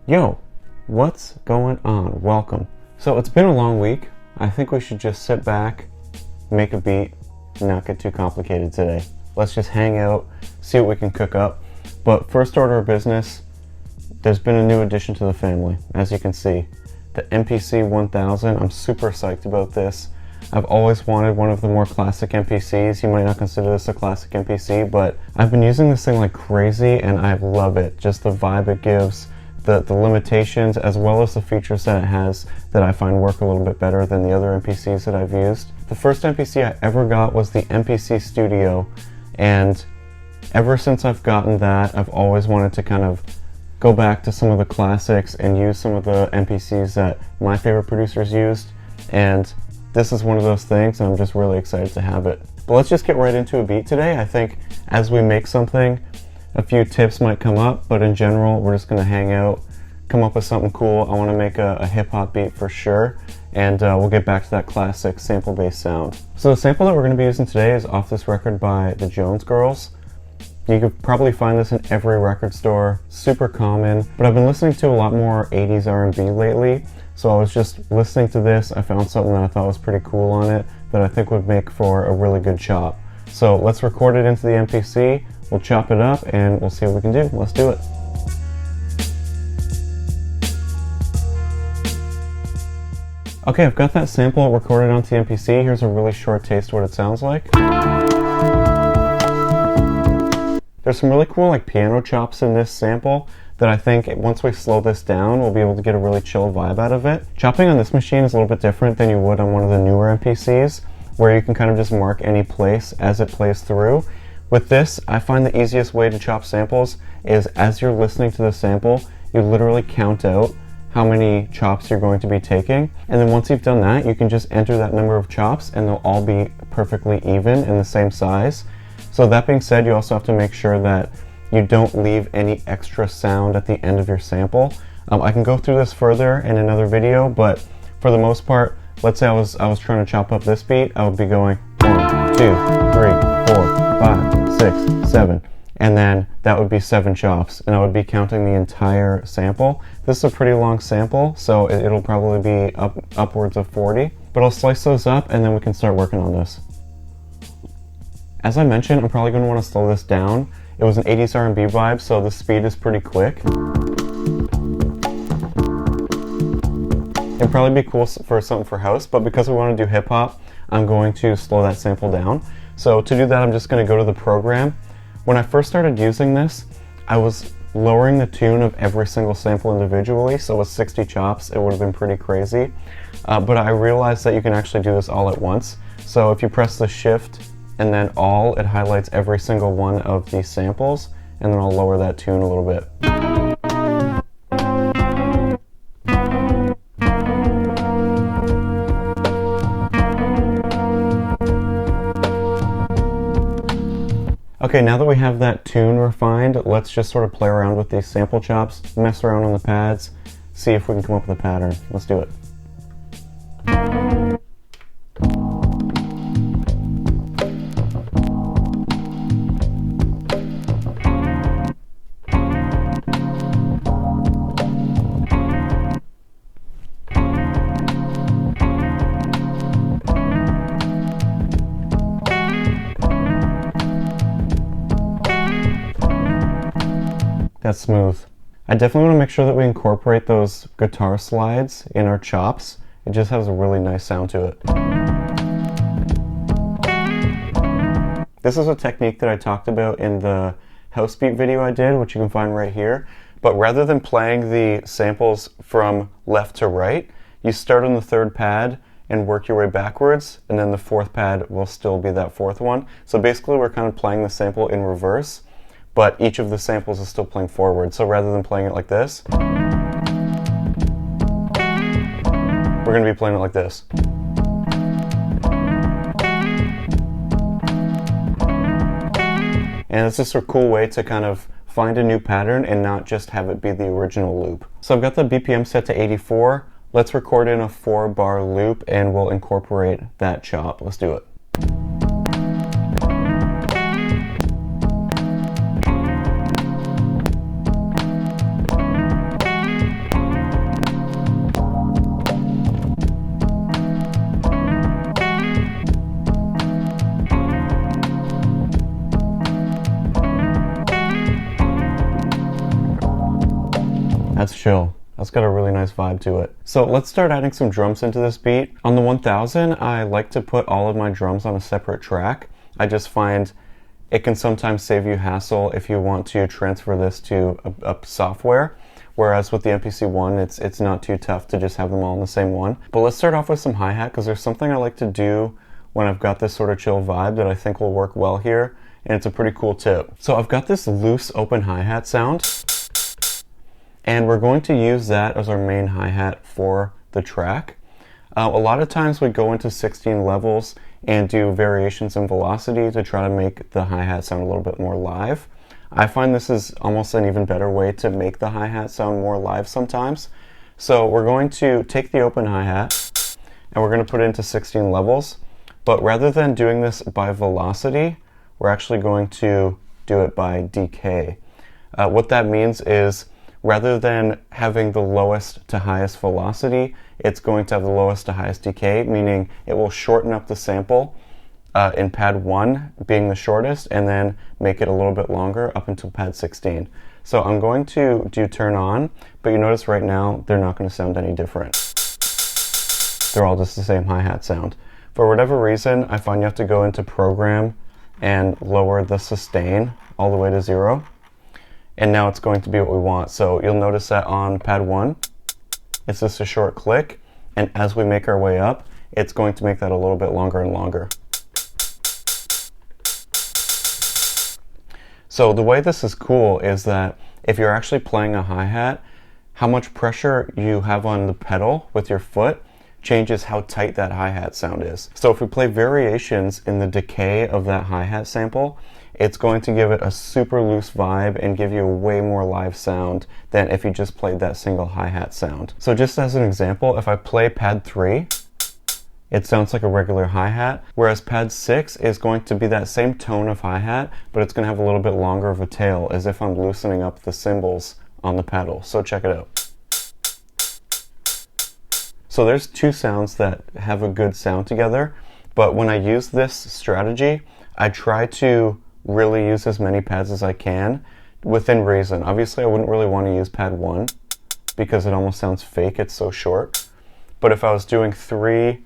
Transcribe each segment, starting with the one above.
Yo, what's going on? Welcome. So it's been a long week. I think we should just sit back, make a beat, and not get too complicated today. Let's just hang out, see what we can cook up. But first order of business, there's been a new addition to the family, as you can see. The MPC 1000, I'm super psyched about this. I've always wanted one of the more classic MPCs. You might not consider this a classic MPC, but I've been using this thing like crazy and I love it. Just the vibe it gives, the limitations, as well as the features that it has that I find work a little bit better than the other MPCs that I've used. The first MPC I ever got was the MPC Studio, and ever since I've gotten that, I've always wanted to kind of go back to some of the classics and use some of the MPCs that my favorite producers used, and this is one of those things, and I'm just really excited to have it. But let's just get right into a beat today. I think as we make something, a few tips might come up, but in general, we're just gonna hang out, come up with something cool. I wanna make a hip-hop beat for sure, and we'll get back to that classic sample-based sound. So the sample that we're gonna be using today is off this record by the Jones Girls. You could probably find this in every record store, super common, but I've been listening to a lot more 80s R&B lately, so I was just listening to this, I found something that I thought was pretty cool on it that I think would make for a really good chop. So let's record it into the MPC, we'll chop it up, and we'll see what we can do. Let's do it. Okay, I've got that sample recorded onto the MPC. Here's a really short taste of what it sounds like. There's some really cool like piano chops in this sample that I think once we slow this down, we'll be able to get a really chill vibe out of it. Chopping on this machine is a little bit different than you would on one of the newer MPCs, where you can kind of just mark any place as it plays through. With this, I find the easiest way to chop samples is as you're listening to the sample, you literally count out how many chops you're going to be taking. And then once you've done that, you can just enter that number of chops and they'll all be perfectly even in the same size. So that being said, you also have to make sure that you don't leave any extra sound at the end of your sample. I can go through this further in another video, but for the most part, let's say I was trying to chop up this beat, I would be going 1, 2, 3, 4, 5, 6, 7, and then that would be 7 chops, and I would be counting the entire sample. This is a pretty long sample, so it'll probably be upwards of 40, but I'll slice those up and then we can start working on this. As I mentioned, I'm probably going to want to slow this down. It was an 80s R&B vibe, so the speed is pretty quick. It'd probably be cool for something for house, but because we want to do hip-hop, I'm going to slow that sample down. So to do that, I'm just going to go to the program. When I first started using this, I was lowering the tune of every single sample individually, so with 60 chops, it would have been pretty crazy. But I realized that you can actually do this all at once. So if you press the shift and then all, it highlights every single one of these samples, and then I'll lower that tune a little bit. Okay, now that we have that tune refined, let's just sort of play around with these sample chops, mess around on the pads, see if we can come up with a pattern. Let's do it. That's smooth. I definitely want to make sure that we incorporate those guitar slides in our chops. It just has a really nice sound to it. This is a technique that I talked about in the house beat video I did, which you can find right here. But rather than playing the samples from left to right, you start on the 3rd pad and work your way backwards, and then the 4th pad will still be that 4th one. So basically we're kind of playing the sample in reverse, but each of the samples is still playing forward. So rather than playing it like this, we're going to be playing it like this. And it's just a cool way to kind of find a new pattern and not just have it be the original loop. So I've got the BPM set to 84. Let's record in a 4-bar loop and we'll incorporate that chop. Let's do it. That's chill. That's got a really nice vibe to it. So let's start adding some drums into this beat. On the 1000, I like to put all of my drums on a separate track. I just find it can sometimes save you hassle if you want to transfer this to a software. Whereas with the MPC one, it's not too tough to just have them all in the same one. But let's start off with some hi-hat, because there's something I like to do when I've got this sort of chill vibe that I think will work well here, and it's a pretty cool tip. So I've got this loose open hi-hat sound, and we're going to use that as our main hi-hat for the track. A lot of times we go into 16 levels and do variations in velocity to try to make the hi-hat sound a little bit more live. I find this is almost an even better way to make the hi-hat sound more live sometimes. So we're going to take the open hi-hat and we're going to put it into 16 levels. But rather than doing this by velocity, we're actually going to do it by decay. What that means is, rather than having the lowest to highest velocity, it's going to have the lowest to highest decay, meaning it will shorten up the sample in pad 1 being the shortest, and then make it a little bit longer up until pad 16. So I'm going to do turn on, but you notice right now they're not going to sound any different. They're all just the same hi-hat sound. For whatever reason, I find you have to go into program and lower the sustain all the way to 0. And now it's going to be what we want. So you'll notice that on pad 1, it's just a short click. And as we make our way up, it's going to make that a little bit longer and longer. So the way this is cool is that if you're actually playing a hi-hat, how much pressure you have on the pedal with your foot changes how tight that hi-hat sound is. So if we play variations in the decay of that hi-hat sample, it's going to give it a super loose vibe and give you a way more live sound than if you just played that single hi-hat sound. So just as an example, if I play pad 3, it sounds like a regular hi-hat, whereas pad 6 is going to be that same tone of hi-hat, but it's going to have a little bit longer of a tail, as if I'm loosening up the cymbals on the pedal. So check it out. So there's two sounds that have a good sound together, but when I use this strategy, I try to really use as many pads as I can within reason. Obviously, I wouldn't really want to use pad 1 because it almost sounds fake, it's so short. But if I was doing 3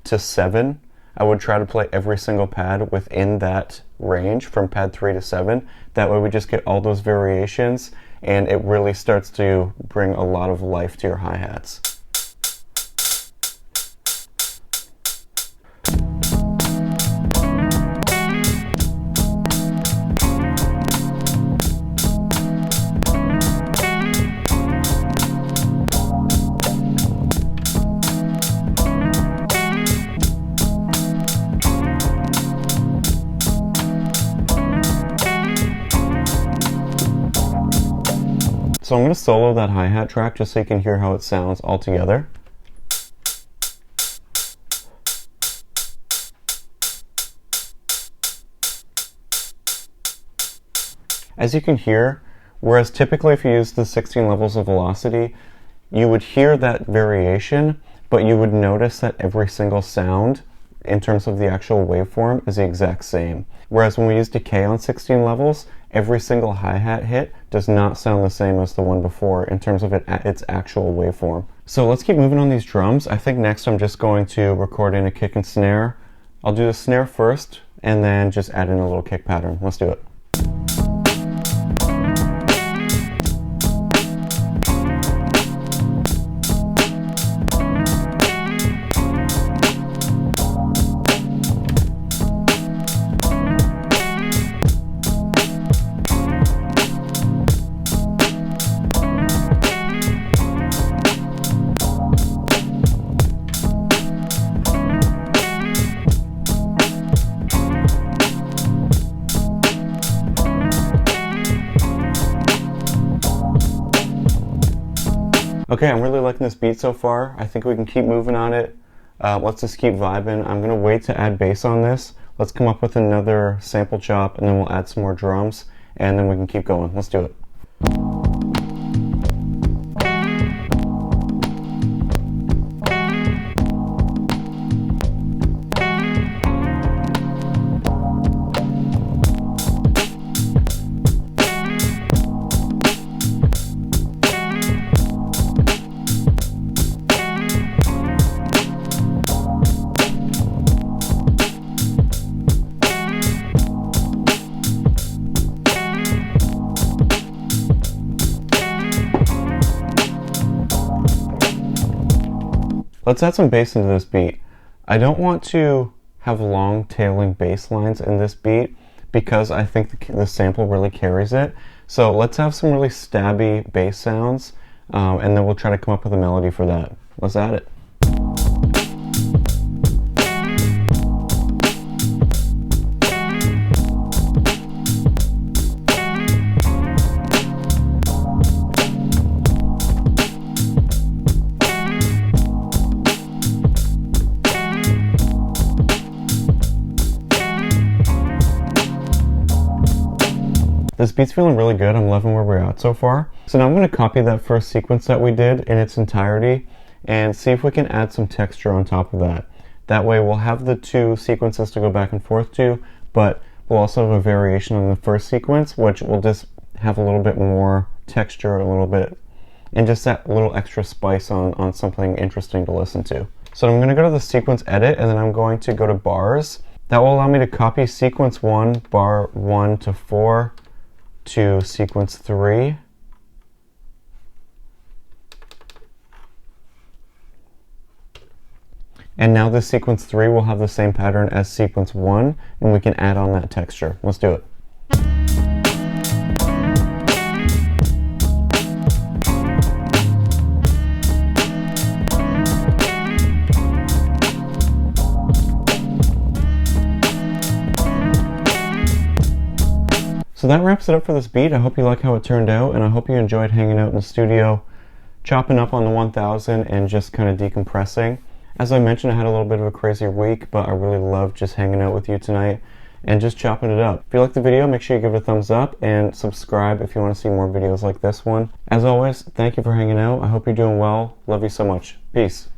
to 7, I would try to play every single pad within that range from pad 3 to 7. That way we just get all those variations and it really starts to bring a lot of life to your hi-hats. So I'm going to solo that hi-hat track just so you can hear how it sounds all together. As you can hear, whereas typically if you use the 16 levels of velocity, you would hear that variation, but you would notice that every single sound in terms of the actual waveform is the exact same. Whereas when we use decay on 16 levels, every single hi-hat hit does not sound the same as the one before in terms of its actual waveform. So let's keep moving on these drums. I think next I'm just going to record in a kick and snare. I'll do the snare first and then just add in a little kick pattern. Let's do it. Okay, I'm really liking this beat so far. I think we can keep moving on it. Let's just keep vibing. I'm gonna wait to add bass on this. Let's come up with another sample chop and then we'll add some more drums and then we can keep going. Let's do it. Let's add some bass into this beat. I don't want to have long tailing bass lines in this beat because I think the sample really carries it. So let's have some really stabby bass sounds, and then we'll try to come up with a melody for that. Let's add it. This beat's feeling really good. I'm loving where we're at so far. So now I'm going to copy that first sequence that we did in its entirety and see if we can add some texture on top of that. That way we'll have the two sequences to go back and forth to, but we'll also have a variation on the first sequence, which will just have a little bit more texture, a little bit, and just that little extra spice on something interesting to listen to. So I'm going to go to the sequence edit, and then I'm going to go to bars. That will allow me to copy sequence 1, bar 1 to 4, to sequence 3, and now this sequence 3 will have the same pattern as sequence 1, and we can add on that texture. Let's do it. So that wraps it up for this beat. I hope you like how it turned out, and I hope you enjoyed hanging out in the studio, chopping up on the 1000 and just kind of decompressing. As I mentioned, I had a little bit of a crazy week, but I really loved just hanging out with you tonight and just chopping it up. If you liked the video, make sure you give it a thumbs up and subscribe if you want to see more videos like this one. As always, thank you for hanging out. I hope you're doing well. Love you so much. Peace.